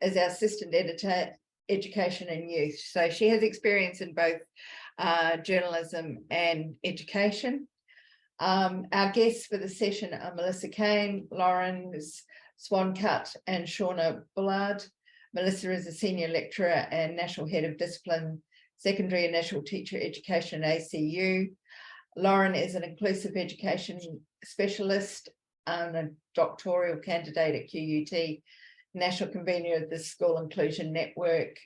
as our assistant editor, education and youth. So she has experience in both journalism and education. Our guests for the session are Melissa Cain, Loren Swancutt, and Shauna Bullard. Melissa is a senior lecturer and national head of discipline, secondary and national teacher education at ACU. Loren is an inclusive education specialist and a doctoral candidate at QUT, national convener of the School Inclusion Network.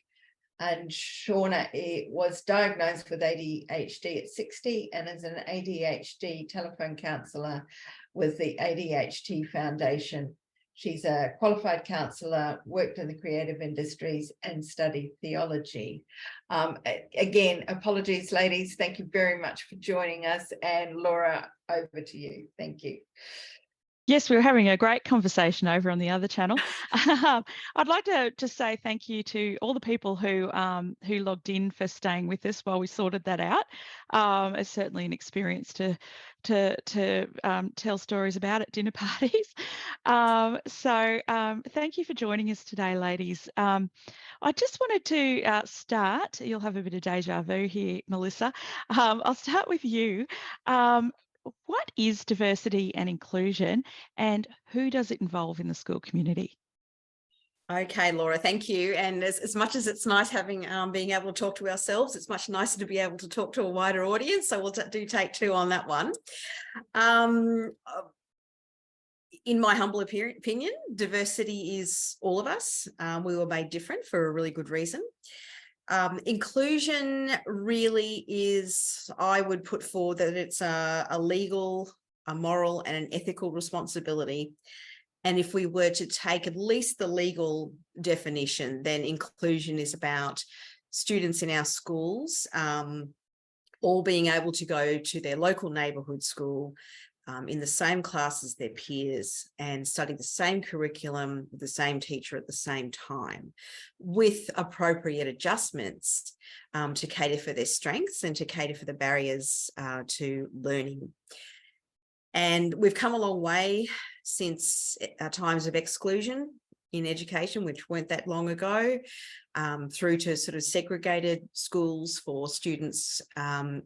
And Shauna was diagnosed with ADHD at 60 and is an ADHD telephone counsellor with the ADHD Foundation. She's a qualified counsellor, worked in the creative industries and studied theology. Again, apologies, ladies. Thank you very much for joining us. And Laura, over to you. Thank you. Yes, we were having a great conversation over on the other channel. I'd like to just say thank you to all the people who logged in for staying with us while we sorted that out. It's certainly an experience to tell stories about at dinner parties. Thank you for joining us today, ladies. I just wanted to start. You'll have a bit of deja vu here, Melissa. I'll start with you. What is diversity and inclusion, and who does it involve in the school community? Okay, Laura, thank you. And as much as it's nice having being able to talk to ourselves, it's much nicer to be able to talk to a wider audience. So we'll do take two on that one. In my humble opinion, diversity is all of us. We were made different for a really good reason. Inclusion really is, I would put forward that it's a legal, a moral and an ethical responsibility. And if we were to take at least the legal definition, then inclusion is about students in our schools all being able to go to their local neighbourhood school in the same class as their peers and study the same curriculum with the same teacher at the same time, with appropriate adjustments to cater for their strengths and to cater for the barriers to learning. And we've come a long way since times of exclusion in education, which weren't that long ago, through to sort of segregated schools for students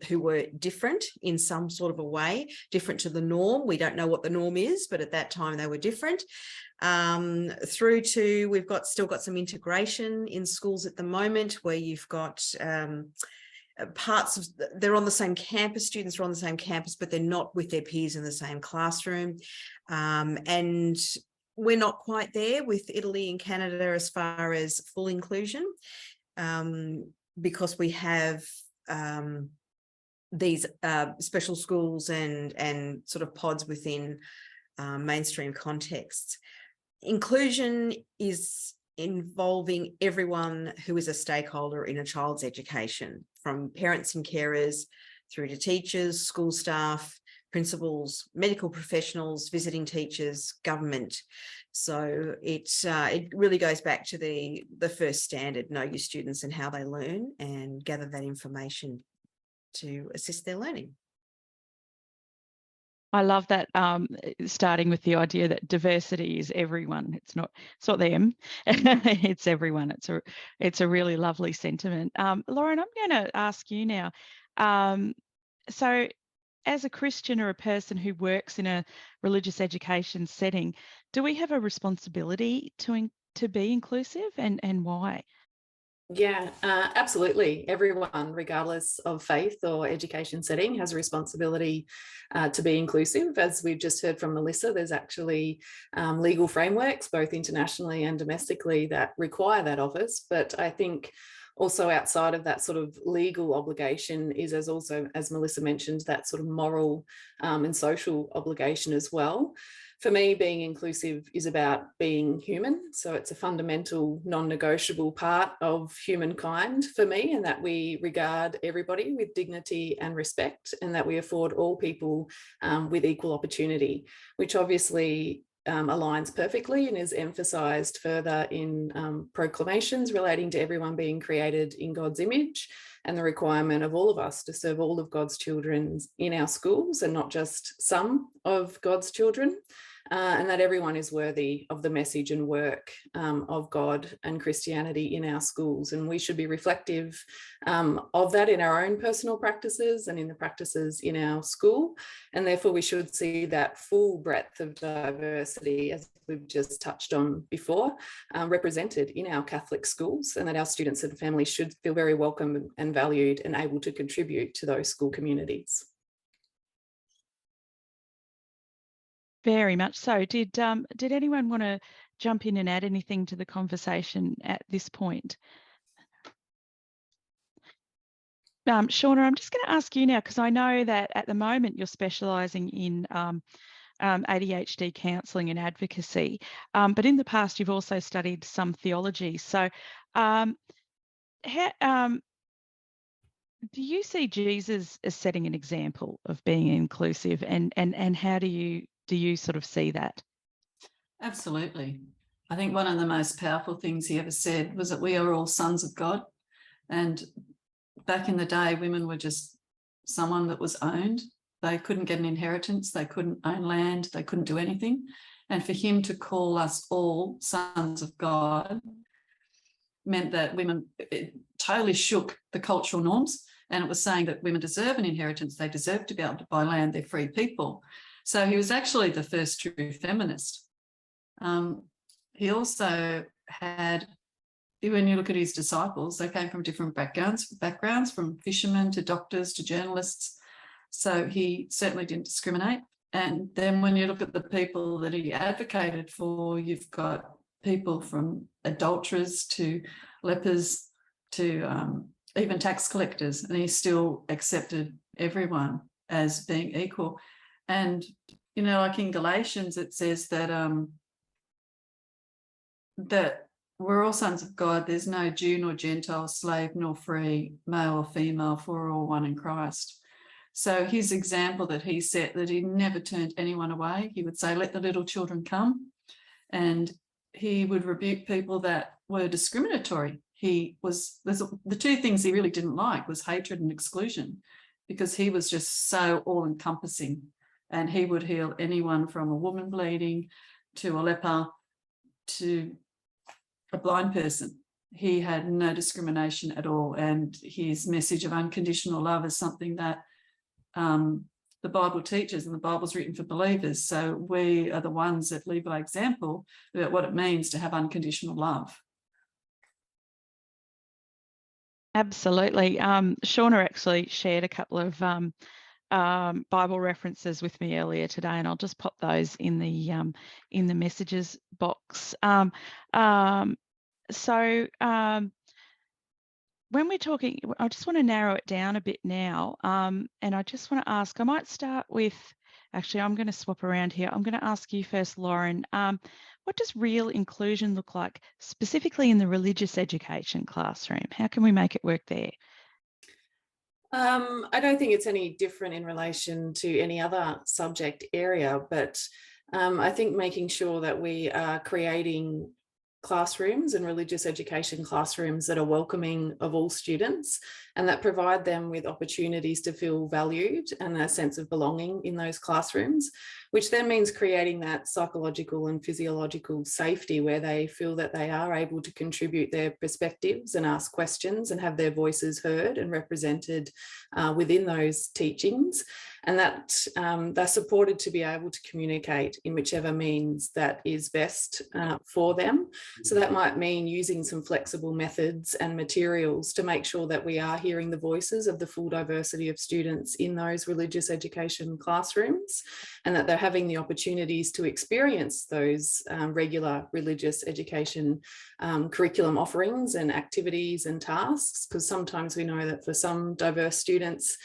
who were different in some sort of a way, different to the norm. We don't know what the norm is, but at that time they were different. Through to we've still got some integration in schools at the moment, where you've got parts of, they're on the same campus, students are on the same campus, but they're not with their peers in the same classroom. And we're not quite there with Italy and Canada as far as full inclusion, because we have these special schools and sort of pods within mainstream contexts. Inclusion is involving everyone who is a stakeholder in a child's education, from parents and carers through to teachers, school staff, principals, medical professionals, visiting teachers, government. So it really goes back to the first standard, know your students and how they learn, and gather that information to assist their learning. I love that, starting with the idea that diversity is everyone. It's not them, it's everyone. It's a really lovely sentiment. Loren, I'm going to ask you now. So as a Christian or a person who works in a religious education setting, do we have a responsibility to be inclusive, and why? Yeah, absolutely. Everyone, regardless of faith or education setting, has a responsibility to be inclusive. As we've just heard from Melissa, there's actually legal frameworks, both internationally and domestically, that require that of us. But I think also outside of that sort of legal obligation is, as Melissa mentioned, that sort of moral and social obligation as well. For me, being inclusive is about being human. So it's a fundamental, non-negotiable part of humankind for me, and that we regard everybody with dignity and respect, and that we afford all people with equal opportunity, which obviously aligns perfectly and is emphasised further in proclamations relating to everyone being created in God's image, and the requirement of all of us to serve all of God's children in our schools, and not just some of God's children. and that everyone is worthy of the message and work of God and Christianity in our schools. And we should be reflective of that in our own personal practices and in the practices in our school. And therefore we should see that full breadth of diversity, as we've just touched on before, represented in our Catholic schools, and that our students and families should feel very welcome and valued and able to contribute to those school communities. Very much so. Did anyone want to jump in and add anything to the conversation at this point? Shauna, I'm just going to ask you now, because I know that at the moment you're specialising in ADHD counselling and advocacy, but in the past you've also studied some theology. So do you see Jesus as setting an example of being inclusive, and how do you sort of see that? Absolutely. I think one of the most powerful things he ever said was that we are all sons of God. And back in the day, women were just someone that was owned. They couldn't get an inheritance. They couldn't own land. They couldn't do anything. And for him to call us all sons of God meant that women, it totally shook the cultural norms. And it was saying that women deserve an inheritance. They deserve to be able to buy land. They're free people. So he was actually the first true feminist. He also had, when you look at his disciples, they came from different backgrounds, from fishermen to doctors to journalists. So he certainly didn't discriminate. And then when you look at the people that he advocated for, you've got people from adulterers to lepers to even tax collectors, and he still accepted everyone as being equal. And, you know, like in Galatians, it says that that we're all sons of God. There's no Jew nor Gentile, slave nor free, male or female, for we're all one in Christ. So his example that he set, that he never turned anyone away. He would say, let the little children come. And he would rebuke people that were discriminatory. The two things he really didn't like was hatred and exclusion, because he was just so all-encompassing. And he would heal anyone from a woman bleeding to a leper to a blind person. He had no discrimination at all. And his message of unconditional love is something that the Bible teaches, and the Bible's written for believers. So we are the ones that lead by example about what it means to have unconditional love. Absolutely. Shauna actually shared a couple of Bible references with me earlier today, and I'll just pop those in the messages box. When we're talking, I just want to narrow it down a bit now, and I just want to ask, I might start with, actually, I'm going to swap around here. I'm going to ask you first, Loren. What does real inclusion look like, specifically in the religious education classroom? How can we make it work there? I don't think it's any different in relation to any other subject area, but I think making sure that we are creating classrooms and religious education classrooms that are welcoming of all students and that provide them with opportunities to feel valued and a sense of belonging in those classrooms, which then means creating that psychological and physiological safety where they feel that they are able to contribute their perspectives and ask questions and have their voices heard and represented within those teachings, and that they're supported to be able to communicate in whichever means that is best for them. So that might mean using some flexible methods and materials to make sure that we are hearing the voices of the full diversity of students in those religious education classrooms, and that they're having the opportunities to experience those regular religious education curriculum offerings and activities and tasks, because sometimes we know that for some diverse students,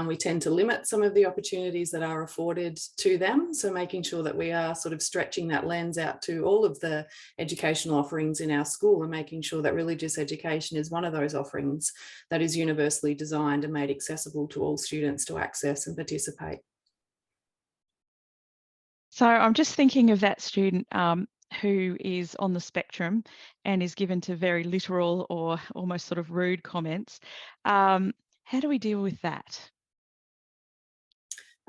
we tend to limit some of the opportunities that are afforded to them. So making sure that we are sort of stretching that lens out to all of the educational offerings in our school and making sure that religious education is one of those offerings that is universally designed and made accessible to all students to access and participate. So I'm just thinking of that student who is on the spectrum and is given to very literal or almost sort of rude comments. How do we deal with that?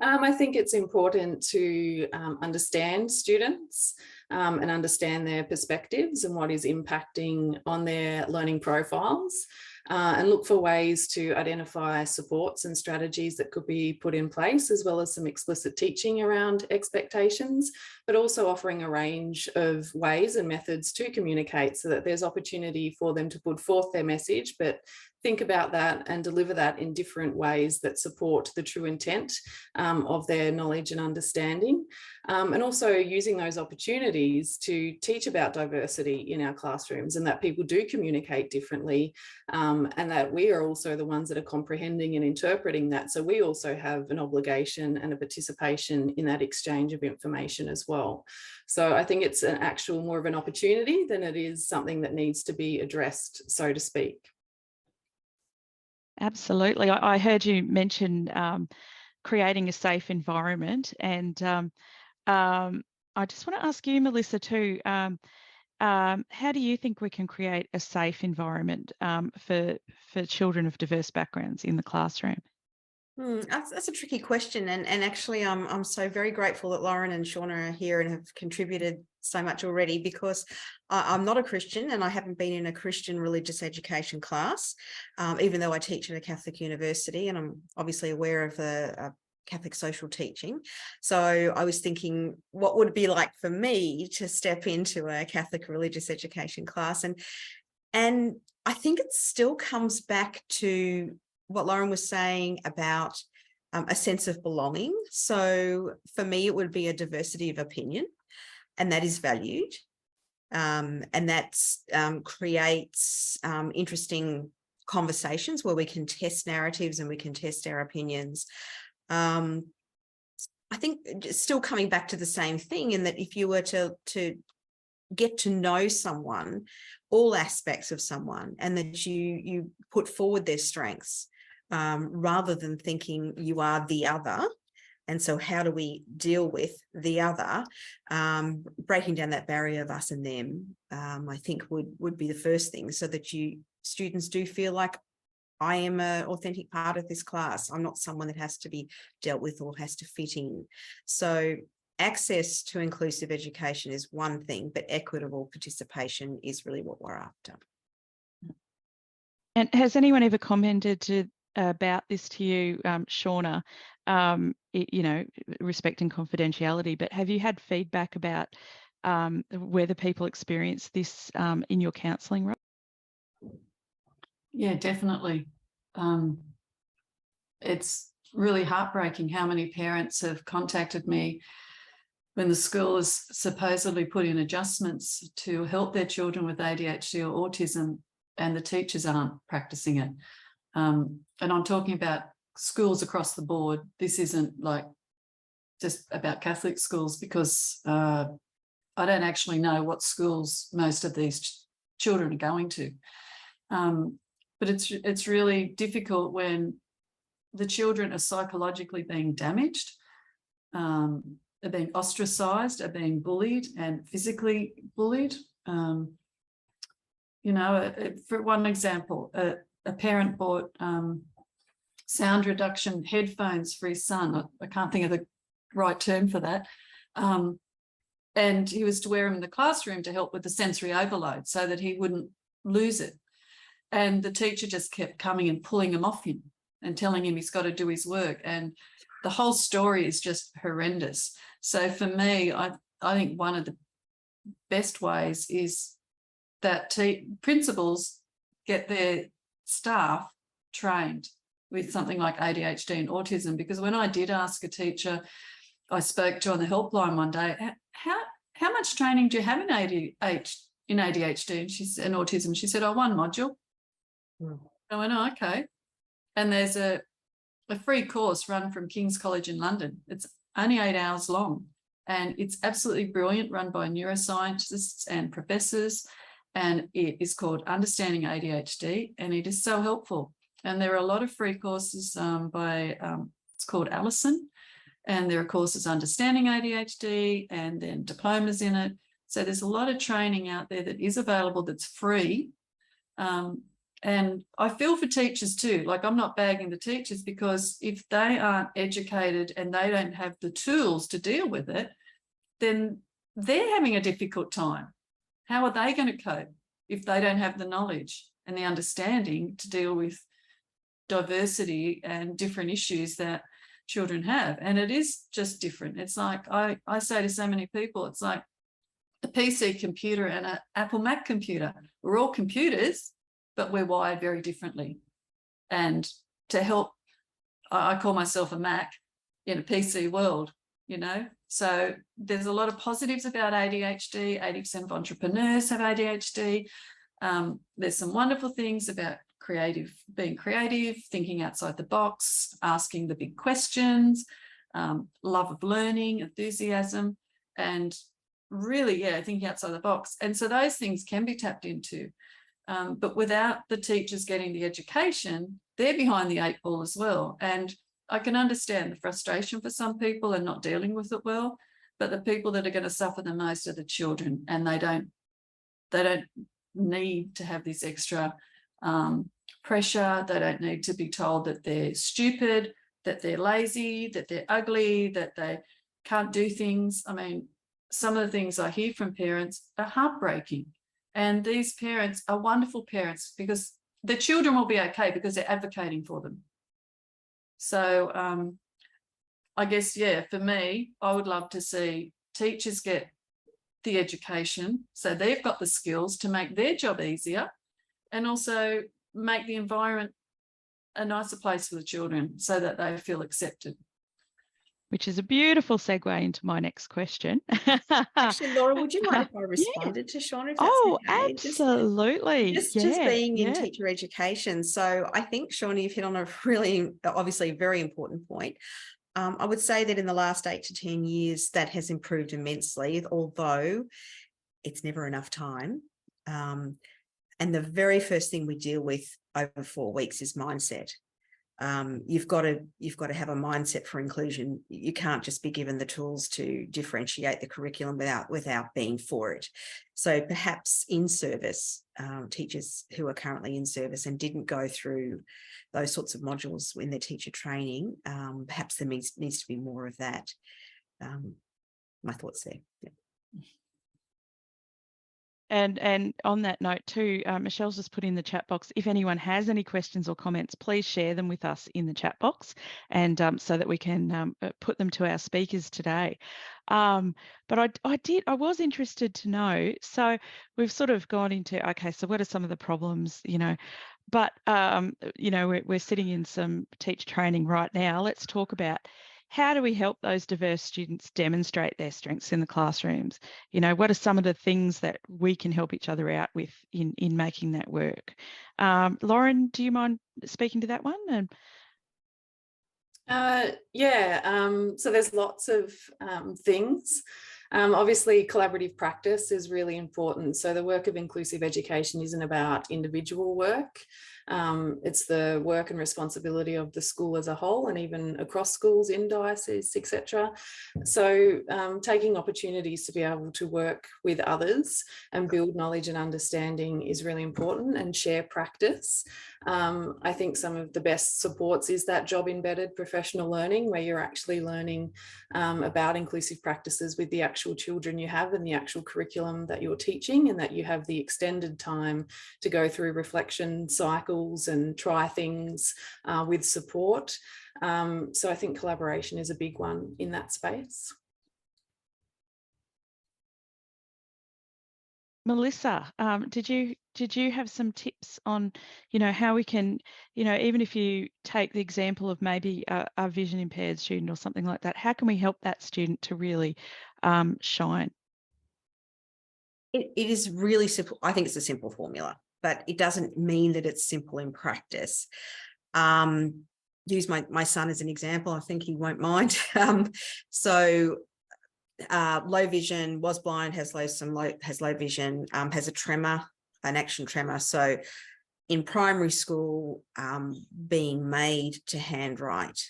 I think it's important to understand students and understand their perspectives and what is impacting on their learning profiles, and look for ways to identify supports and strategies that could be put in place, as well as some explicit teaching around expectations, but also offering a range of ways and methods to communicate so that there's opportunity for them to put forth their message, but think about that and deliver that in different ways that support the true intent of their knowledge and understanding. And also using those opportunities to teach about diversity in our classrooms, and that people do communicate differently, and that we are also the ones that are comprehending and interpreting that. So we also have an obligation and a participation in that exchange of information as well. So I think it's an actual more of an opportunity than it is something that needs to be addressed, so to speak. Absolutely. I heard you mention creating a safe environment, and I just want to ask you, Melissa, too, how do you think we can create a safe environment for children of diverse backgrounds in the classroom? That's a tricky question, and actually I'm so very grateful that Loren and Shauna are here and have contributed so much already, because I'm not a Christian and I haven't been in a Christian religious education class, even though I teach at a Catholic university, and I'm obviously aware of the Catholic social teaching. So I was thinking, what would it be like for me to step into a Catholic religious education class? And I think it still comes back to what Loren was saying about a sense of belonging. So for me, it would be a diversity of opinion, and that is valued. And that creates interesting conversations where we can test narratives and we can test our opinions. I think still coming back to the same thing, in that if you were to get to know someone, all aspects of someone, and that you put forward their strengths, rather than thinking you are the other. And so how do we deal with the other? Breaking down that barrier of us and them, I think would be the first thing, so that students do feel like, I am an authentic part of this class. I'm not someone that has to be dealt with or has to fit in. So access to inclusive education is one thing, but equitable participation is really what we're after. And has anyone ever commented about this to you, Shauna, respecting confidentiality, but have you had feedback about whether people experience this in your counselling role? Yeah, definitely. It's really heartbreaking how many parents have contacted me when the school has supposedly put in adjustments to help their children with ADHD or autism, and the teachers aren't practicing it. And I'm talking about schools across the board. This isn't like just about Catholic schools, because I don't actually know what schools most of these children are going to. But it's really difficult when the children are psychologically being damaged, are being ostracised, are being bullied and physically bullied. For one example, a parent bought sound reduction headphones for his son. I can't think of the right term for that. And he was to wear them in the classroom to help with the sensory overload so that he wouldn't lose it. And the teacher just kept coming and pulling him off him and telling him he's got to do his work. And the whole story is just horrendous. So for me, I think one of the best ways is that principals get their staff trained with something like ADHD and autism, because when I did ask a teacher I spoke to on the helpline one day, how much training do you have in ADHD and autism? She said, one module. I went, okay. And there's a free course run from King's College in London. It's only 8 hours long, and it's absolutely brilliant, run by neuroscientists and professors, and it is called Understanding ADHD, and it is so helpful. And there are a lot of free courses it's called Alison, and there are courses Understanding ADHD and then diplomas in it. So there's a lot of training out there that is available that's free. And I feel for teachers too. Like, I'm not bagging the teachers, because if they aren't educated and they don't have the tools to deal with it, then they're having a difficult time. How are they going to cope if they don't have the knowledge and the understanding to deal with diversity and different issues that children have? And it is just different. It's like, I say to so many people, it's like a PC computer and an Apple Mac computer. We're all computers, but we're wired very differently. And to help, I call myself a Mac in a PC world, you know. So there's a lot of positives about ADHD. 80% of entrepreneurs have ADHD. There's some wonderful things about being creative, thinking outside the box, asking the big questions, love of learning, enthusiasm, and really, thinking outside the box. And so those things can be tapped into. But without the teachers getting the education, they're behind the 8 ball as well. And I can understand the frustration for some people and not dealing with it well, but the people that are going to suffer the most are the children, and they don't need to have this extra pressure. They don't need to be told that they're stupid, that they're lazy, that they're ugly, that they can't do things. I mean, some of the things I hear from parents are heartbreaking. And these parents are wonderful parents, because the children will be okay because they're advocating for them. So I guess, for me, I would love to see teachers get the education so they've got the skills to make their job easier, and also make the environment a nicer place for the children so that they feel accepted. Which is a beautiful segue into my next question. Actually, Laura, would you mind if I responded to Shauna? If that's okay? Absolutely. Just being in teacher education. So I think, Shauna, you've hit on a really, obviously, very important point. I would say that in the last 8 to 10 years, that has improved immensely, although it's never enough time. And the very first thing we deal with over 4 weeks is mindset. You've got to have a mindset for inclusion. You can't just be given the tools to differentiate the curriculum without being for it. So perhaps in service, teachers who are currently in service and didn't go through those sorts of modules in their teacher training, perhaps there needs to be more of that. My thoughts there. Yeah. And on that note too, Michelle's just put in the chat box, if anyone has any questions or comments, please share them with us in the chat box, and so that we can put them to our speakers today. But I was interested to know, so we've sort of gone into, okay, so what are some of the problems, but we're sitting in some teacher training right now. Let's talk about, how do we help those diverse students demonstrate their strengths in the classrooms? What are some of the things that we can help each other out with in making that work? Loren, do you mind speaking to that one? So there's lots of things. Obviously, collaborative practice is really important. So the work of inclusive education isn't about individual work. It's the work and responsibility of the school as a whole, and even across schools, in dioceses, etc. So taking opportunities to be able to work with others and build knowledge and understanding is really important, and share practice. I think some of the best supports is that job embedded professional learning, where you're actually learning about inclusive practices with the actual children you have and the actual curriculum that you're teaching, and that you have the extended time to go through reflection cycles and try things with support. So I think collaboration is a big one in that space. Melissa, did you have some tips on, how we can, even if you take the example of maybe a vision impaired student or something like that, how can we help that student to really shine? It is really simple. I think it's a simple formula, but it doesn't mean that it's simple in practice. Use my son as an example. I think he won't mind. Low vision, was blind, has low vision, has a tremor, an action tremor. So in primary school, being made to handwrite.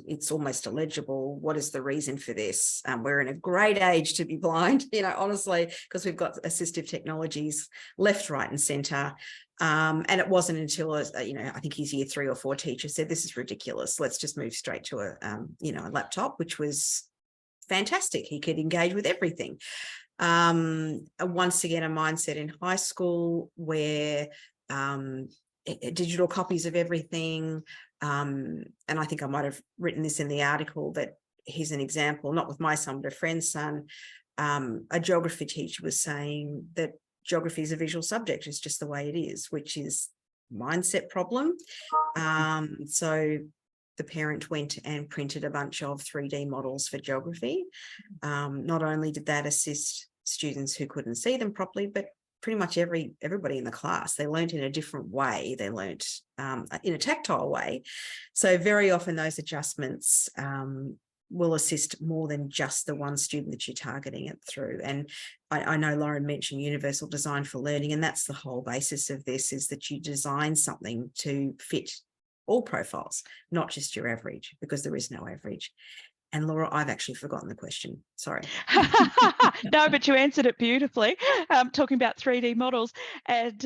It's almost illegible. What is the reason for this? We're in a great age to be blind, honestly, because we've got assistive technologies left, right and centre. And it wasn't until, I think his year 3 or 4 teacher said, this is ridiculous. Let's just move straight to a laptop, which was fantastic. He could engage with everything. Once again, a mindset in high school where digital copies of everything. And I think I might have written this in the article, that here's an example, not with my son, but a friend's son. A geography teacher was saying that geography is a visual subject. It's just the way it is, which is mindset problem. So the parent went and printed a bunch of 3D models for geography. Not only did that assist students who couldn't see them properly, but pretty much everybody in the class, they learned in a different way. They learned in a tactile way. So very often those adjustments will assist more than just the one student that you're targeting it through. And I know Loren mentioned universal design for learning, and that's the whole basis of this, is that you design something to fit all profiles, not just your average, because there is no average. And Laura, I've actually forgotten the question. Sorry. No, but you answered it beautifully. Talking about 3D models, and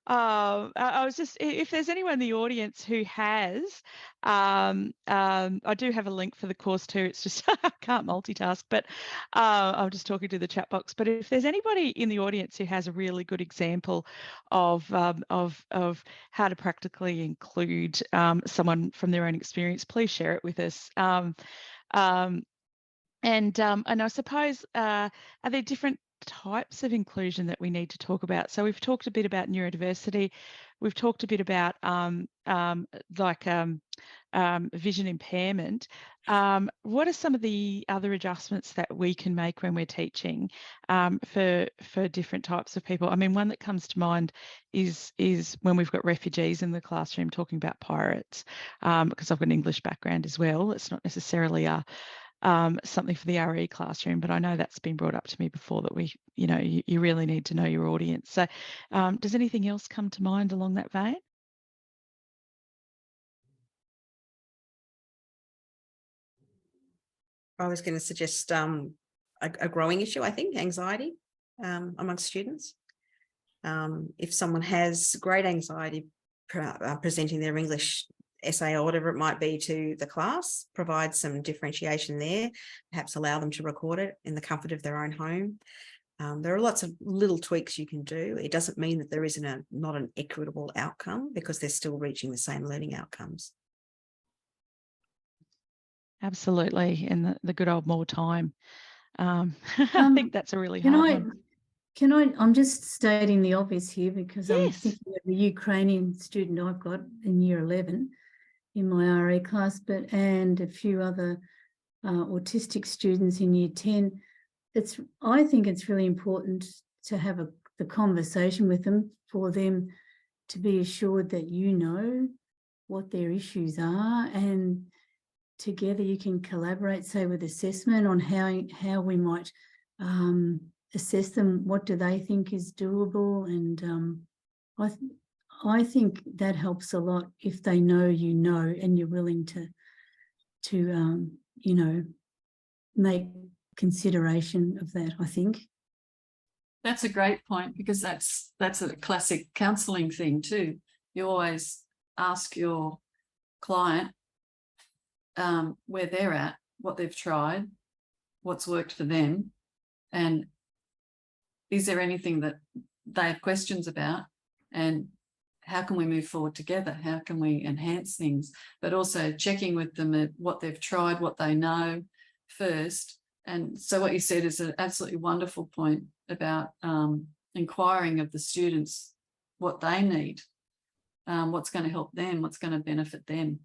I was just, if there's anyone in the audience who has, I do have a link for the course too. It's just I can't multitask, but I'm just talking to the chat box. But if there's anybody in the audience who has a really good example of how to practically include someone from their own experience, please share it with us. And I suppose, are there different types of inclusion that we need to talk about? So we've talked a bit about neurodiversity. We've talked a bit about vision impairment. What are some of the other adjustments that we can make when we're teaching for different types of people? I mean, one that comes to mind is when we've got refugees in the classroom, talking about pirates, because I've got an English background as well. It's not necessarily something for the RE classroom, but I know that's been brought up to me before, that you really need to know your audience. So does anything else come to mind along that vein? I was going to suggest a growing issue, I think, anxiety amongst students. If someone has great anxiety presenting their English essay or whatever it might be to the class, provide some differentiation there, perhaps allow them to record it in the comfort of their own home. There are lots of little tweaks you can do. It doesn't mean that there isn't not an equitable outcome, because they're still reaching the same learning outcomes. Absolutely, and the good old more time. I think that's a really Can hard one. I'm just stating the obvious here, because I'm Yes. thinking of the Ukrainian student I've got in year 11 in my RE class, and a few other autistic students in year 10. I think it's really important to have the conversation with them, for them to be assured that you know what their issues are, and together you can collaborate, say, with assessment on how we might assess them. What do they think is doable? And I think that helps a lot, if they know you know, and you're willing to make consideration of that, I think. That's a great point, because that's a classic counselling thing too. You always ask your client where they're at, what they've tried, what's worked for them, and is there anything that they have questions about, and how can we move forward together? How can we enhance things? But also checking with them at what they've tried, what they know first. And so what you said is an absolutely wonderful point about inquiring of the students what they need, what's going to help them, what's going to benefit them.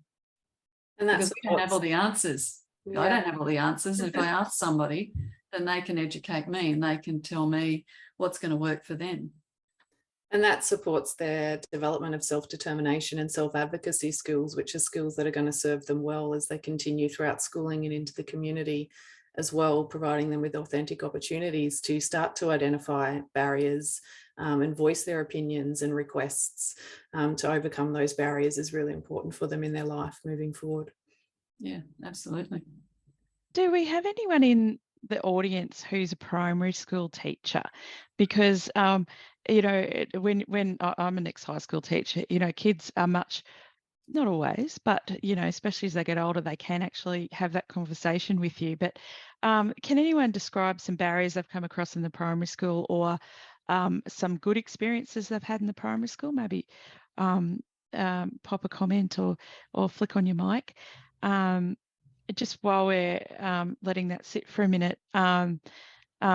And that's because we don't have all the answers. Yeah. I don't have all the answers. If I ask somebody, then they can educate me, and they can tell me what's going to work for them. And that supports their development of self-determination and self-advocacy skills, which are skills that are going to serve them well as they continue throughout schooling and into the community. as well, providing them with authentic opportunities to start to identify barriers and voice their opinions and requests to overcome those barriers is really important for them in their life moving forward. Yeah, absolutely. Do we have anyone in the audience who's a primary school teacher? Because you know, when I'm an ex-high school teacher, you know, kids are much, not always, but you know, especially as they get older, they can actually have that conversation with you. But can anyone describe some barriers they've come across in the primary school, or some good experiences they've had in the primary school? Maybe pop a comment or flick on your mic. Just while we're letting that sit for a minute,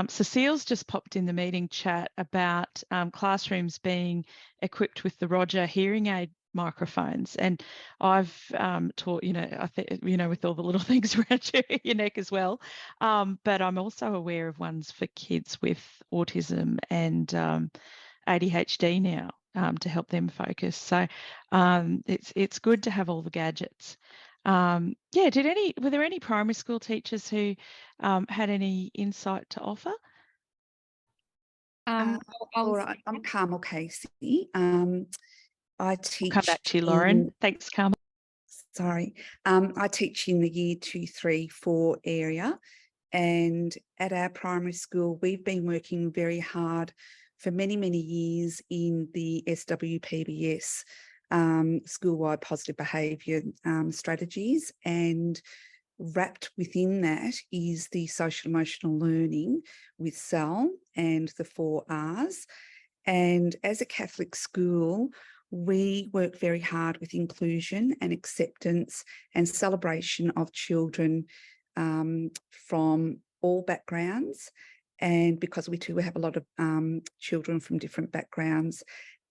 Cecile's just popped in the meeting chat about classrooms being equipped with the Roger hearing aid microphones, and I've taught, you know, I think, you know, with all the little things around your neck as well, but I'm also aware of ones for kids with autism and ADHD now, to help them focus. So it's good to have all the gadgets. Yeah, were there any primary school teachers who had any insight to offer? All right, I'm Carmel Casey. I teach. I'll come back to you, Loren. Thanks, Carmel. Sorry, I teach in the year 2, 3, 4 area, and at our primary school, we've been working very hard for many, many years in the SWPBS, school-wide positive behaviour strategies, and wrapped within that is the social emotional learning with SEL and the 4 Rs. And as a Catholic school, we work very hard with inclusion and acceptance and celebration of children from all backgrounds. And because we too have a lot of children from different backgrounds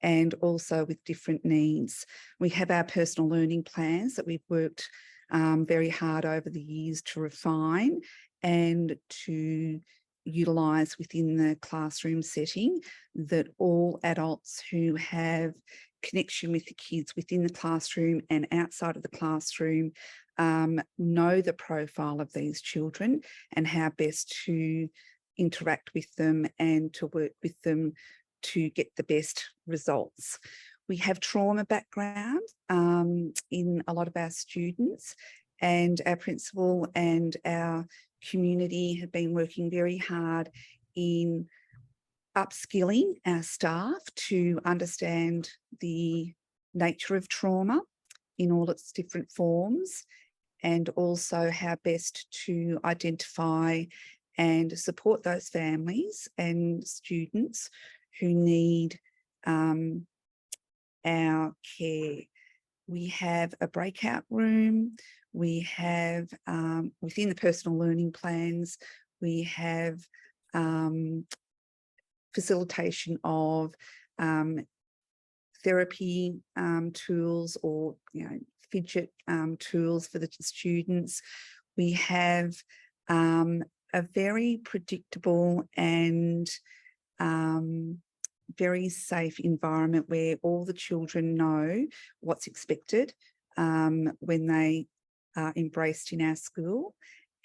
and also with different needs. We have our personal learning plans that we've worked very hard over the years to refine and to utilise within the classroom setting, that all adults who have connection with the kids within the classroom and outside of the classroom know the profile of these children and how best to interact with them and to work with them to get the best results. We have trauma background in a lot of our students, and our principal and our community have been working very hard in upskilling our staff to understand the nature of trauma in all its different forms, and also how best to identify and support those families and students who need our care. We have a breakout room. We have, within the personal learning plans, we have facilitation of therapy tools, or fidget tools for the students. We have a very predictable and very safe environment where all the children know what's expected when they are embraced in our school,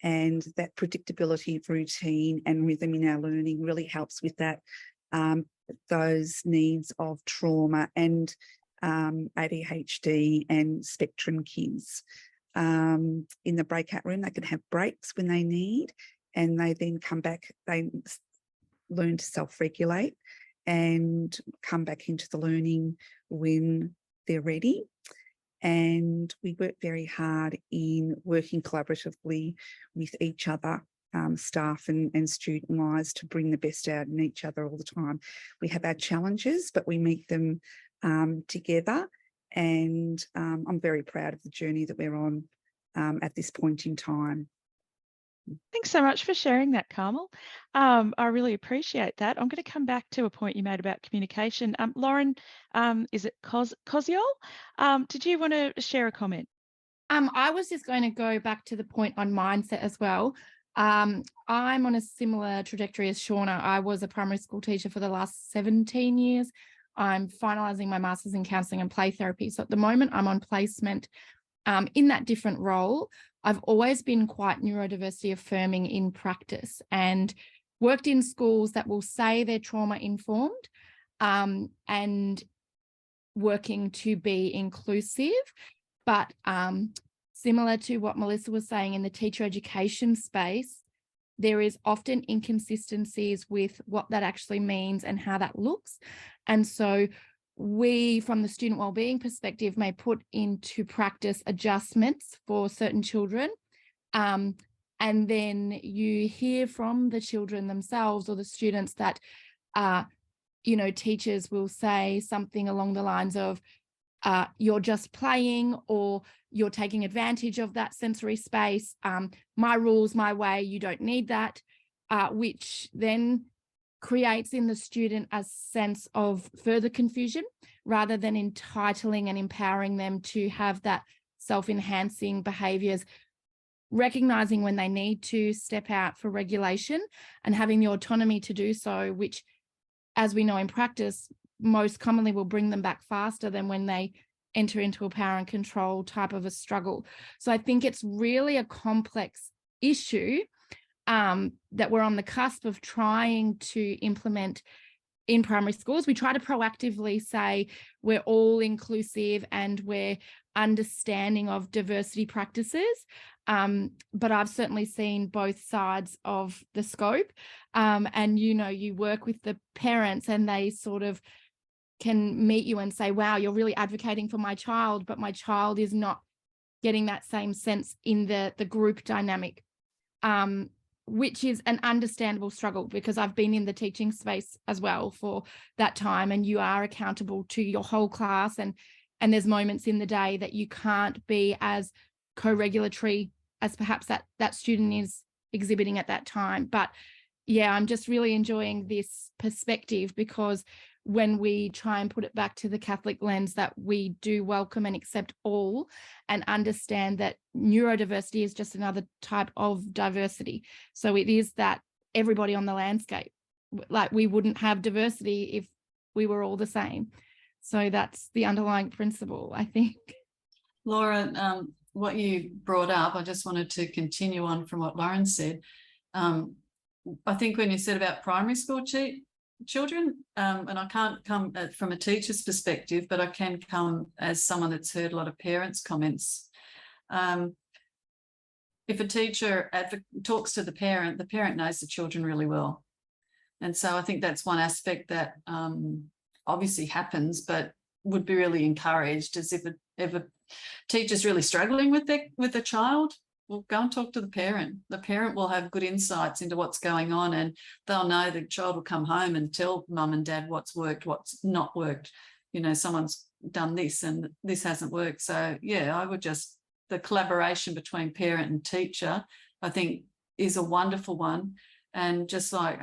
and that predictability of routine and rhythm in our learning really helps with that, those needs of trauma and ADHD and spectrum kids. In the breakout room, they can have breaks when they need, and they then come back, they learn to self-regulate and come back into the learning when they're ready. And we work very hard in working collaboratively with each other, staff and student-wise, to bring the best out in each other all the time. We have our challenges, but we meet them together, and I'm very proud of the journey that we're on at this point in time. Thanks so much for sharing that, Carmel. I really appreciate that. I'm going to come back to a point you made about communication. Loren, is it Koziol? Did you want to share a comment? I was just going to go back to the point on mindset as well. I'm on a similar trajectory as Shauna. I was a primary school teacher for the last 17 years. I'm finalising my Masters in Counselling and Play Therapy. So at the moment, I'm on placement in that different role. I've always been quite neurodiversity affirming in practice and worked in schools that will say they're trauma informed and working to be inclusive. But similar to what Melissa was saying in the teacher education space, there is often inconsistencies with what that actually means and how that looks. And so we, from the student wellbeing perspective, may put into practice adjustments for certain children. And then you hear from the children themselves or the students that, you know, teachers will say something along the lines of, you're just playing, or you're taking advantage of that sensory space. My rules, my way, you don't need that, which then creates in the student a sense of further confusion rather than entitling and empowering them to have that self-enhancing behaviours, recognizing when they need to step out for regulation and having the autonomy to do so, which, as we know in practice, most commonly will bring them back faster than when they enter into a power and control type of a struggle. So I think it's really a complex issue that we're on the cusp of trying to implement in primary schools. We try to proactively say we're all inclusive and we're understanding of diversity practices. But I've certainly seen both sides of the scope. And, you know, you work with the parents and they sort of can meet you and say, wow, you're really advocating for my child, but my child is not getting that same sense in the group dynamic, which is an understandable struggle because I've been in the teaching space as well for that time, and you are accountable to your whole class, and there's moments in the day that you can't be as co-regulatory as perhaps that student is exhibiting at that time. But yeah, I'm just really enjoying this perspective because when we try and put it back to the Catholic lens, that we do welcome and accept all and understand that neurodiversity is just another type of diversity. So it is that everybody on the landscape, like we wouldn't have diversity if we were all the same. So that's the underlying principle, I think. Laura, what you brought up, I just wanted to continue on from what Loren said. I think when you said about primary school children, and I can't come from a teacher's perspective, but I can come as someone that's heard a lot of parents' comments. If a teacher talks to the parent knows the children really well. And so I think that's one aspect that obviously happens, but would be really encouraged, is if a teacher's really struggling with the child, well, go and talk to the parent. The parent will have good insights into what's going on, and they'll know the child will come home and tell mum and dad what's worked, what's not worked. You know, someone's done this and this hasn't worked. So yeah, I would just, the collaboration between parent and teacher, I think, is a wonderful one. And just like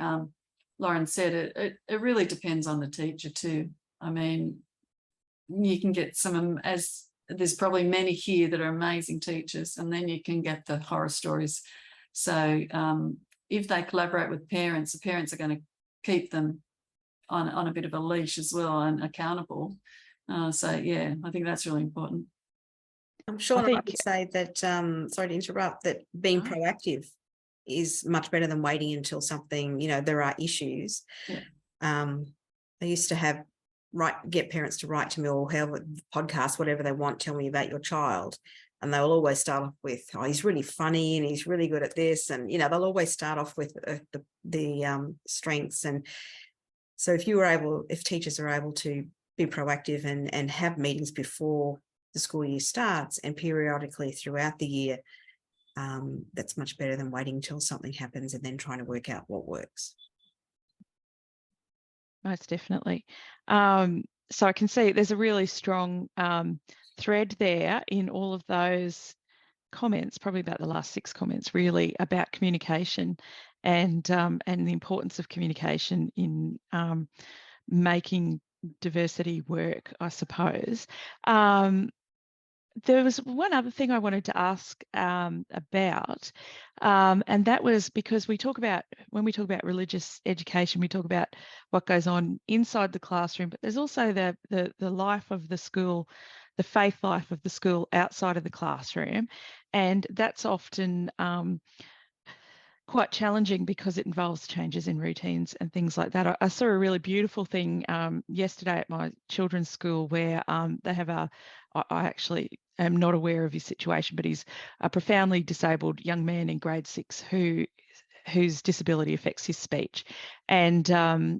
Loren said, it really depends on the teacher too. I mean, you can get some, as there's probably many here that are amazing teachers, and then you can get the horror stories. So if they collaborate with parents, the parents are going to keep them on a bit of a leash as well and accountable. So yeah, I think that's really important. I'm sure I would say that, sorry to interrupt, that being proactive is much better than waiting until something, you know, there are issues. Yeah. I used to get parents to write to me, or have a podcast, whatever they want, tell me about your child. And they'll always start off with, oh, he's really funny and he's really good at this. And, you know, they'll always start off with the strengths. And so if teachers are able to be proactive and have meetings before the school year starts and periodically throughout the year, that's much better than waiting until something happens and then trying to work out what works. Most definitely. So I can see there's a really strong thread there in all of those comments, probably about the last 6 comments, really about communication and the importance of communication in making diversity work, I suppose. there was one other thing I wanted to ask about, and that was because when we talk about religious education, we talk about what goes on inside the classroom, but there's also the life of the school, the faith life of the school outside of the classroom, and that's often quite challenging because it involves changes in routines and things like that. I saw a really beautiful thing yesterday at my children's school where they have I actually am not aware of his situation, but he's a profoundly disabled young man in grade 6 whose disability affects his speech. And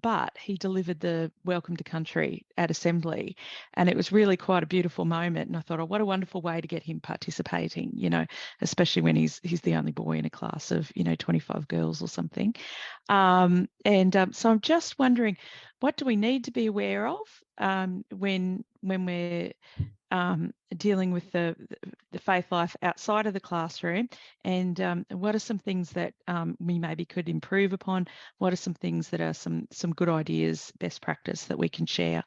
but he delivered the welcome to country at assembly, and it was really quite a beautiful moment. And I thought, oh, what a wonderful way to get him participating, you know, especially when he's the only boy in a class of, you know, 25 girls or something. So I'm just wondering, what do we need to be aware of when we're dealing with the faith life outside of the classroom, and what are some things that we maybe could improve upon? What are some things that are some good ideas, best practice that we can share?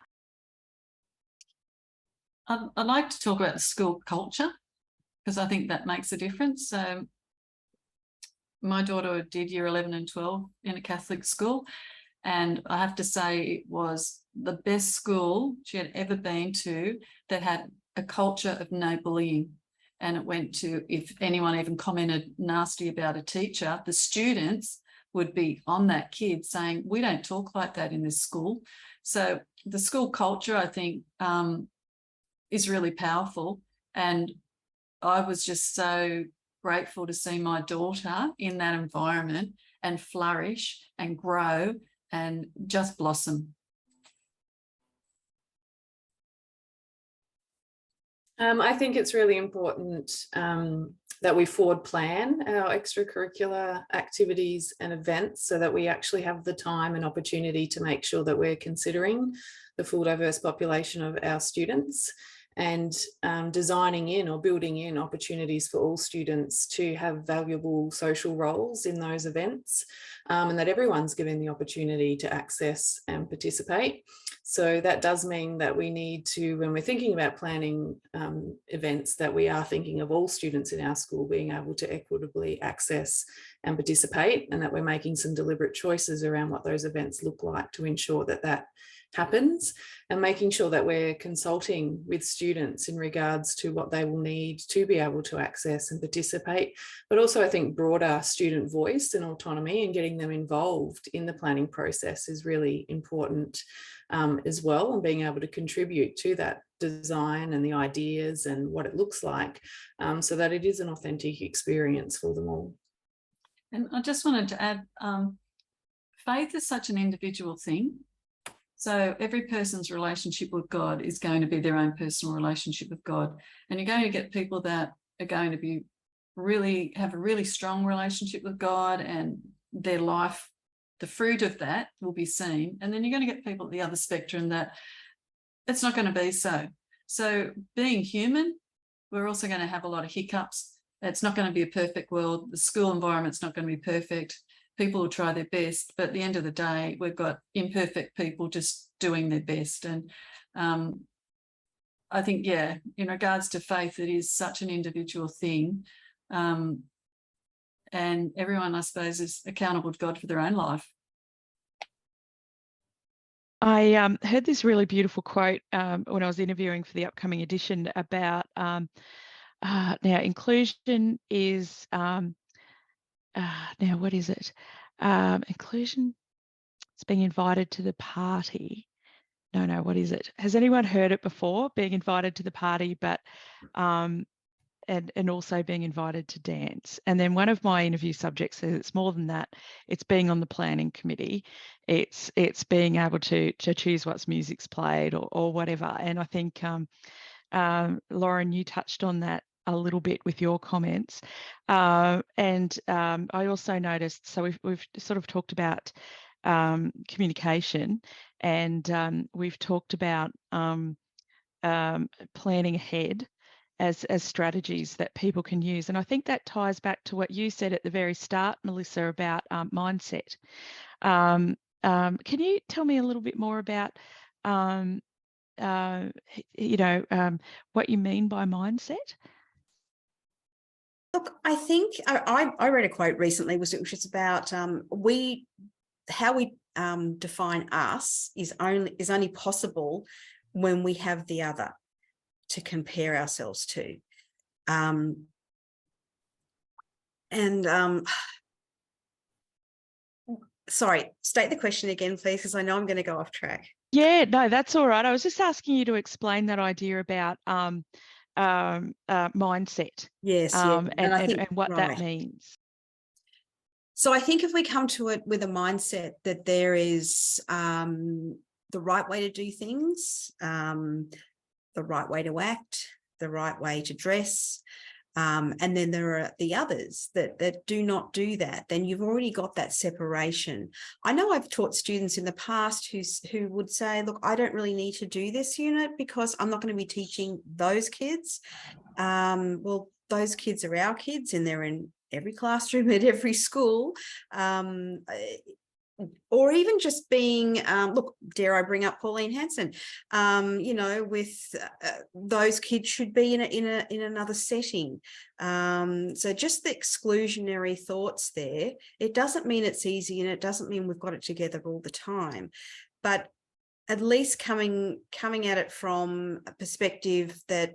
I'd like to talk about the school culture, because I think that makes a difference. So my daughter did year 11 and 12 in a Catholic school, and I have to say it was the best school she had ever been to that had a culture of no bullying. And it went to, if anyone even commented nasty about a teacher, the students would be on that kid saying, we don't talk like that in this school. So the school culture, I think, is really powerful. And I was just so grateful to see my daughter in that environment and flourish and grow and just blossom. I think it's really important that we forward plan our extracurricular activities and events so that we actually have the time and opportunity to make sure that we're considering the full diverse population of our students, and designing in or building in opportunities for all students to have valuable social roles in those events, and that everyone's given the opportunity to access and participate. So that does mean that we need to, when we're thinking about planning events, that we are thinking of all students in our school being able to equitably access and participate, and that we're making some deliberate choices around what those events look like to ensure that that happens, and making sure that we're consulting with students in regards to what they will need to be able to access and participate, but also I think broader student voice and autonomy and getting them involved in the planning process is really important as well, and being able to contribute to that design and the ideas and what it looks like, so that it is an authentic experience for them all. And I just wanted to add, faith is such an individual thing. So every person's relationship with God is going to be their own personal relationship with God. And you're going to get people that are going to be have a really strong relationship with God, and their life, the fruit of that will be seen. And then you're going to get people at the other spectrum that it's not going to be so. So being human, we're also going to have a lot of hiccups. It's not going to be a perfect world. The school environment's not going to be perfect. People will try their best, but at the end of the day, we've got imperfect people just doing their best. And I think, yeah, in regards to faith, it is such an individual thing. And everyone, I suppose, is accountable to God for their own life. I heard this really beautiful quote when I was interviewing for the upcoming edition about now inclusion is now what is it? Inclusion, it's being invited to the party. No, what is it? Has anyone heard it before? Being invited to the party, but and also being invited to dance. And then one of my interview subjects says it's more than that. It's being on the planning committee. It's being able to choose what's music's played or whatever. And I think Loren, you touched on that a little bit with your comments. And I also noticed, so we've sort of talked about communication, and we've talked about planning ahead as strategies that people can use. And I think that ties back to what you said at the very start, Melissa, about mindset. Can you tell me a little bit more about what you mean by mindset? Look, I think I read a quote recently, which was about how we define us is only possible when we have the other to compare ourselves to. Sorry, state the question again, please, because I know I'm going to go off track. Yeah, no, that's all right. I was just asking you to explain that idea about mindset. Yes, and what that means. So I think if we come to it with a mindset that there is the right way to do things, the right way to act, the right way to dress, and then there are the others that do not do that, then you've already got that separation. I know I've taught students in the past who would say, look, I don't really need to do this unit because I'm not going to be teaching those kids. Well, those kids are our kids and they're in every classroom at every school. Or even just being, look, dare I bring up Pauline Hanson, with those kids should be in another setting. So just the exclusionary thoughts there, it doesn't mean it's easy and it doesn't mean we've got it together all the time, but at least coming at it from a perspective that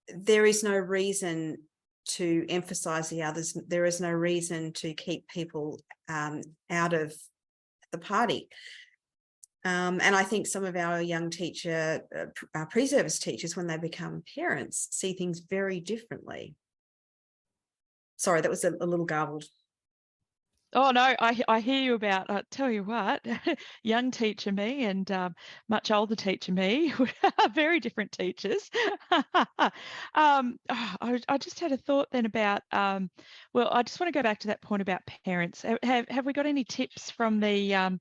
there is no reason to emphasize the others. There is no reason to keep people out of the party. And I think some of our young pre-service teachers, when they become parents, see things very differently. Sorry, that was a little garbled. Oh, no, I hear you about, I tell you what, young teacher me and much older teacher me are very different teachers. I just had a thought then about, well, I just want to go back to that point about parents. Have we got any tips from the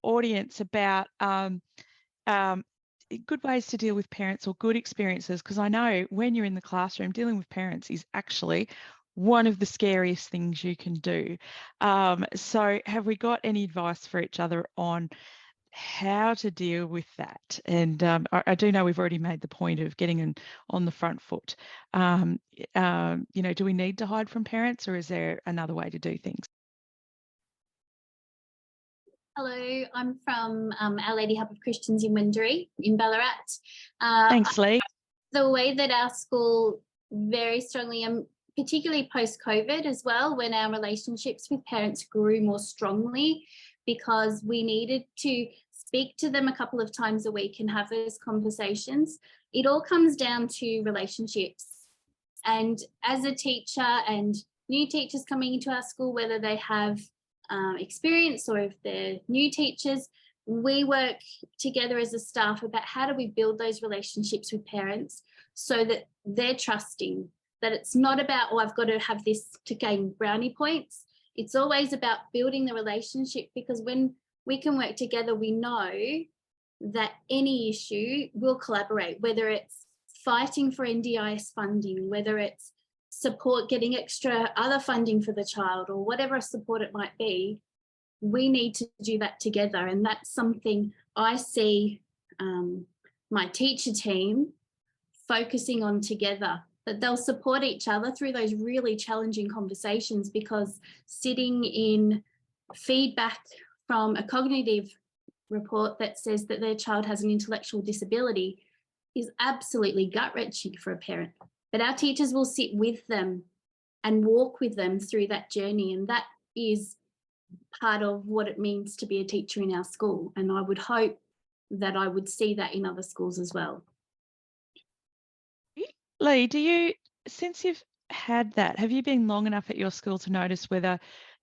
audience about good ways to deal with parents or good experiences? Because I know when you're in the classroom, dealing with parents is actually one of the scariest things you can do. So have we got any advice for each other on how to deal with that? And I do know we've already made the point of getting on the front foot. Do we need to hide from parents, or is there another way to do things? Hello, I'm from Our Lady Hub of Christians in Windaree in Ballarat. Thanks, Lee. The way that our school very strongly, particularly post-COVID as well, when our relationships with parents grew more strongly, because we needed to speak to them a couple of times a week and have those conversations. It all comes down to relationships. And as a teacher and new teachers coming into our school, whether they have experience or if they're new teachers, we work together as a staff about how do we build those relationships with parents so that they're trusting, that it's not about, oh, I've got to have this to gain brownie points. It's always about building the relationship, because when we can work together, we know that any issue we'll collaborate, whether it's fighting for NDIS funding, whether it's support getting extra other funding for the child or whatever support it might be, we need to do that together. And that's something I see my teacher team focusing on together, that they'll support each other through those really challenging conversations, because sitting in feedback from a cognitive report that says that their child has an intellectual disability is absolutely gut-wrenching for a parent. But our teachers will sit with them and walk with them through that journey. And that is part of what it means to be a teacher in our school. And I would hope that I would see that in other schools as well. Lee, since you've had that, have you been long enough at your school to notice whether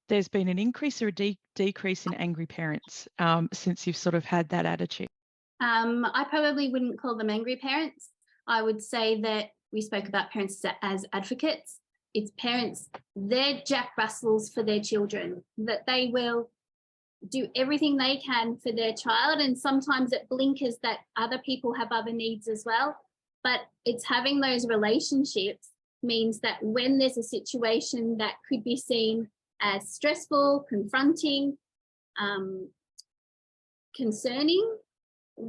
there's been an increase or a decrease in angry parents since you've sort of had that attitude? I probably wouldn't call them angry parents. I would say that we spoke about parents as advocates. It's parents, they're Jack Russells for their children, that they will do everything they can for their child. And sometimes it blinkers that other people have other needs as well. But it's having those relationships means that when there's a situation that could be seen as stressful, confronting, concerning,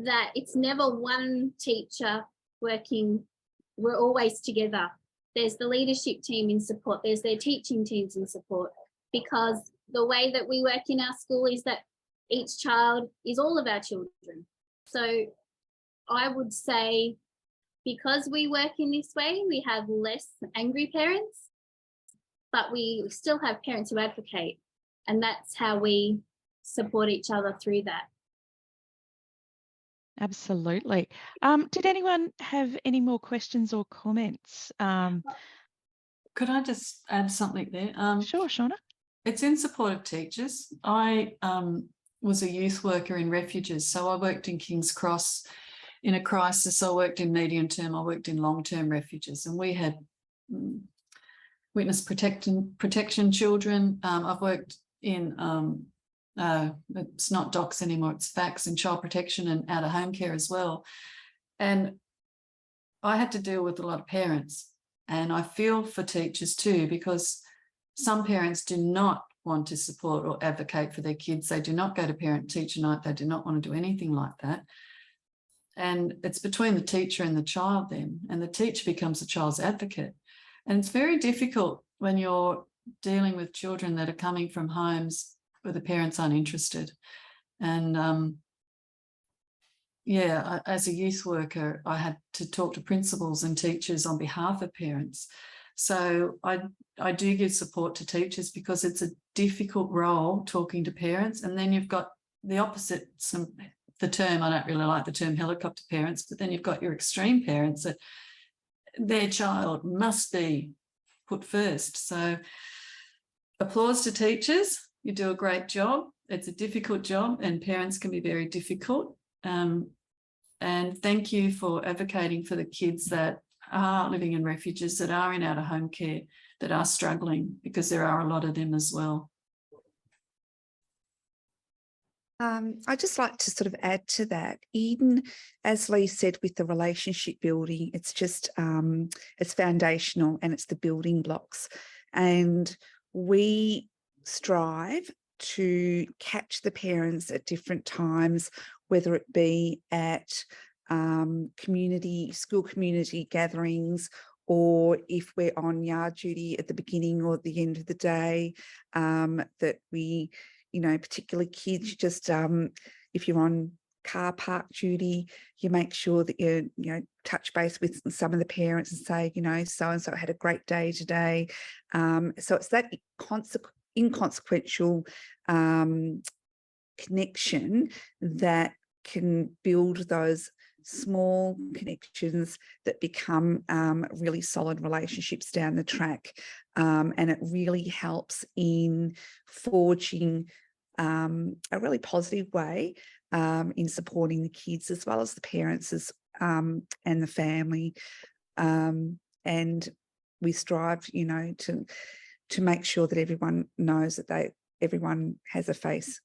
that it's never one teacher working, we're always together. There's the leadership team in support, there's their teaching teams in support, because the way that we work in our school is that each child is all of our children. So I would say, because we work in this way, we have less angry parents, but we still have parents who advocate, and that's how we support each other through that. Absolutely. Did anyone have any more questions or comments? Could I just add something there? Sure, Shauna. It's in support of teachers. I was a youth worker in refuges, so I worked in King's Cross in a crisis. I worked in medium term, I worked in long-term refuges, and we had witness protection children. I've worked in it's not docs anymore, it's FACS and child protection and out of home care as well. And I had to deal with a lot of parents, and I feel for teachers too, because some parents do not want to support or advocate for their kids. They do not go to parent-teacher night. They do not want to do anything like that. And it's between the teacher and the child then, and the teacher becomes the child's advocate. And it's very difficult when you're dealing with children that are coming from homes where the parents aren't interested. And as a youth worker, I had to talk to principals and teachers on behalf of parents. So I do give support to teachers, because it's a difficult role talking to parents. And then you've got the opposite, the term, I don't really like the term helicopter parents, but then you've got your extreme parents that their child must be put first. So applause to teachers. You do a great job. It's a difficult job, and parents can be very difficult. And thank you for advocating for the kids that are living in refuges, that are in out-of-home care, that are struggling, because there are a lot of them as well. I'd just like to sort of add to that. Eden, as Lee said, with the relationship building, it's just, it's foundational, and it's the building blocks. And we strive to catch the parents at different times, whether it be at school community gatherings, or if we're on yard duty at the beginning or at the end of the day, that we, particularly kids, just if you're on car park duty, you make sure that you touch base with some of the parents and say, so-and-so had a great day today. So it's that inconsequential connection that can build those small connections that become really solid relationships down the track. And it really helps in forging a really positive way in supporting the kids, as well as the parents and the family. And we strive, to make sure that everyone knows that everyone has a face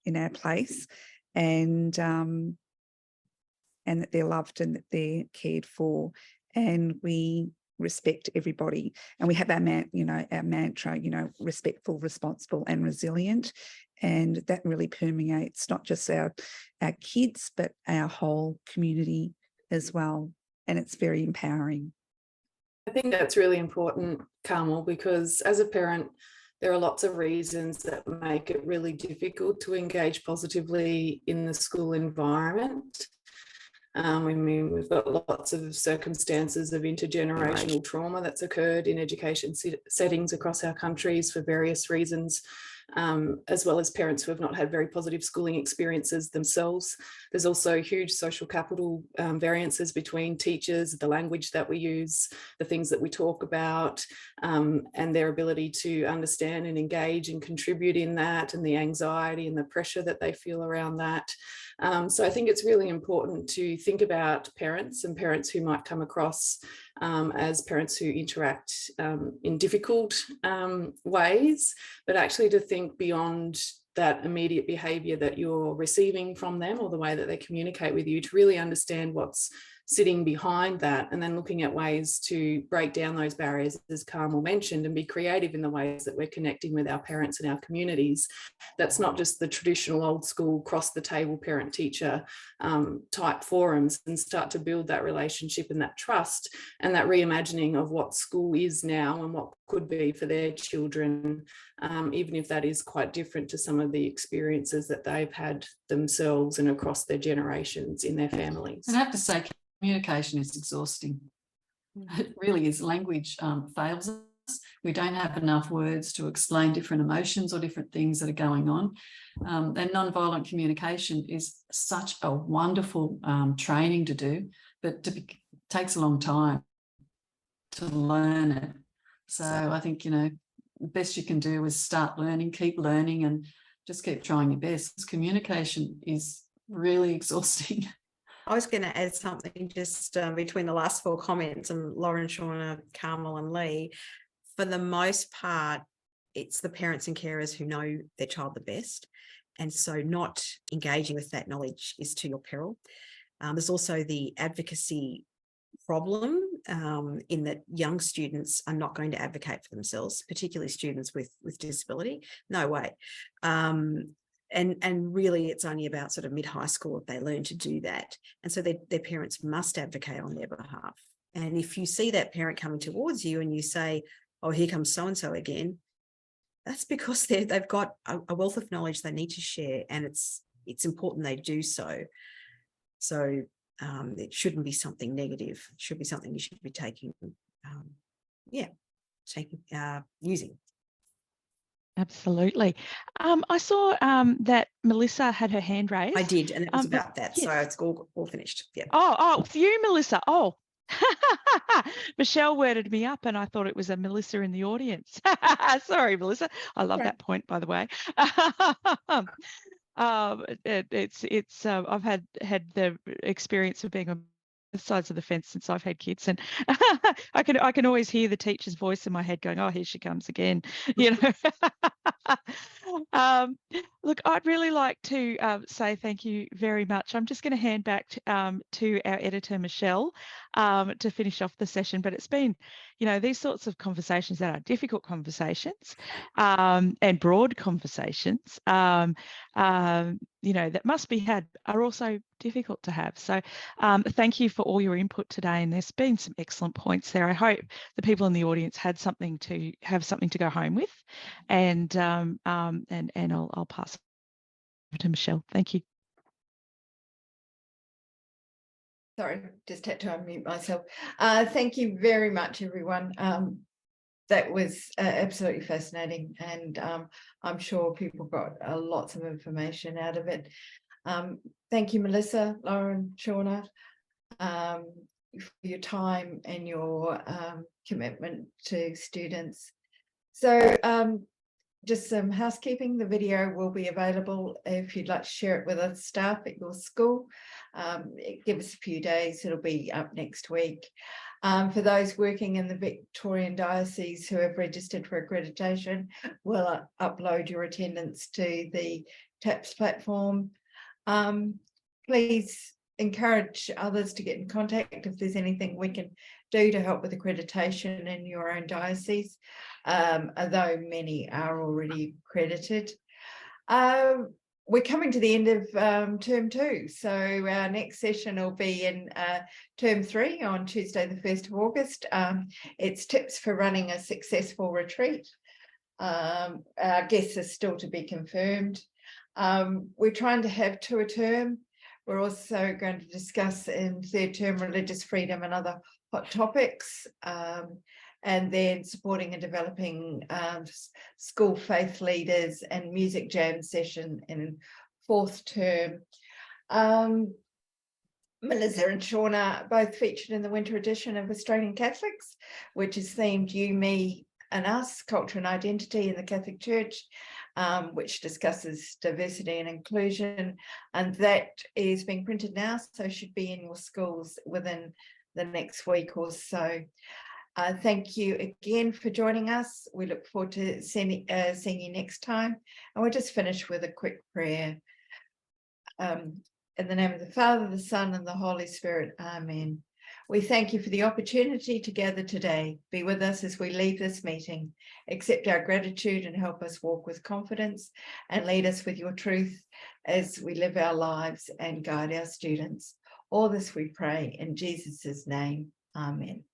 in our place, and that they're loved and that they're cared for, and we respect everybody. And we have our mantra, respectful, responsible and resilient. And that really permeates not just our kids, but our whole community as well. And it's very empowering. I think that's really important, Carmel, because as a parent, there are lots of reasons that make it really difficult to engage positively in the school environment. We've got lots of circumstances of intergenerational trauma that's occurred in education settings across our countries for various reasons, as well as parents who have not had very positive schooling experiences themselves. There's also huge social capital variances between teachers, the language that we use, the things that we talk about, and their ability to understand and engage and contribute in that, and the anxiety and the pressure that they feel around that. So I think it's really important to think about parents and parents who might come across as parents who interact in difficult ways, but actually to think beyond that immediate behaviour that you're receiving from them, or the way that they communicate with you, to really understand what's sitting behind that, and then looking at ways to break down those barriers, as Carmel mentioned, and be creative in the ways that we're connecting with our parents and our communities. That's not just the traditional old school cross the table parent teacher type forums, and start to build that relationship and that trust and that reimagining of what school is now and what could be for their children, even if that is quite different to some of the experiences that they've had themselves and across their generations in their families. And I have to say, communication is exhausting. It really is. Language fails us. We don't have enough words to explain different emotions or different things that are going on. And non-violent communication is such a wonderful training to do, but takes a long time to learn it. So I think, the best you can do is start learning, keep learning, and just keep trying your best. Communication is really exhausting. I was going to add something just between the last 4 comments, and Loren, Shauna, Carmel and Lee. For the most part, it's the parents and carers who know their child the best. And so not engaging with that knowledge is to your peril. There's also the advocacy problem in that young students are not going to advocate for themselves, particularly students with disability. No way. And really, it's only about sort of mid-high school that they learn to do that. And so their parents must advocate on their behalf. And if you see that parent coming towards you and you say, oh, here comes so-and-so again, that's because they've got a wealth of knowledge they need to share, and it's important they do so. So it shouldn't be something negative. It should be something you should be using. Absolutely. I saw that Melissa had her hand raised. I did, and it was about that. Yes. So it's all finished. Yeah. Oh, it's you, Melissa. Oh, Michelle worded me up, and I thought it was a Melissa in the audience. Sorry, Melissa. I love that point, by the way. I've had the experience of being on both sides of the fence since I've had kids, and I can always hear the teacher's voice in my head going, oh, here she comes again, Look, I'd really like to say thank you very much. I'm just going to hand back to our editor, Michelle, to finish off the session. But it's been, these sorts of conversations that are difficult conversations and broad conversations, that must be had, are also difficult to have. So thank you for all your input today. And there's been some excellent points there. I hope the people in the audience had something to go home with. And I'll pass over to Michelle. Thank you. Sorry, just had to unmute myself. Thank you very much, everyone. That was absolutely fascinating, and I'm sure people got lots of information out of it. Thank you, Melissa, Loren, Shauna, for your time and your commitment to students. So just some housekeeping. The video will be available if you'd like to share it with other staff at your school. Give us a few days, it'll be up next week. For those working in the Victorian Diocese who have registered for accreditation, we'll upload your attendance to the TAPS platform. Please encourage others to get in contact if there's anything we can do to help with accreditation in your own diocese, although many are already accredited. We're coming to the end of term 2, so our next session will be in term 3 on Tuesday the 1st of August. It's tips for running a successful retreat. Our guests are still to be confirmed. We're trying to have 2 a term. We're also going to discuss in 3rd term religious freedom and other hot topics, and then supporting and developing school faith leaders and music jam session in 4th term. Melissa and Shauna both featured in the winter edition of Australian Catholics, which is themed You, Me and Us, Culture and Identity in the Catholic Church, which discusses diversity and inclusion. And that is being printed now, so should be in your schools within the next week or so. Thank you again for joining us. We look forward to seeing you next time. And we'll just finish with a quick prayer. In the name of the Father, the Son, and the Holy Spirit. Amen. We thank you for the opportunity to gather today. Be with us as we leave this meeting. Accept our gratitude and help us walk with confidence, and lead us with your truth as we live our lives and guide our students. All this we pray in Jesus' name. Amen.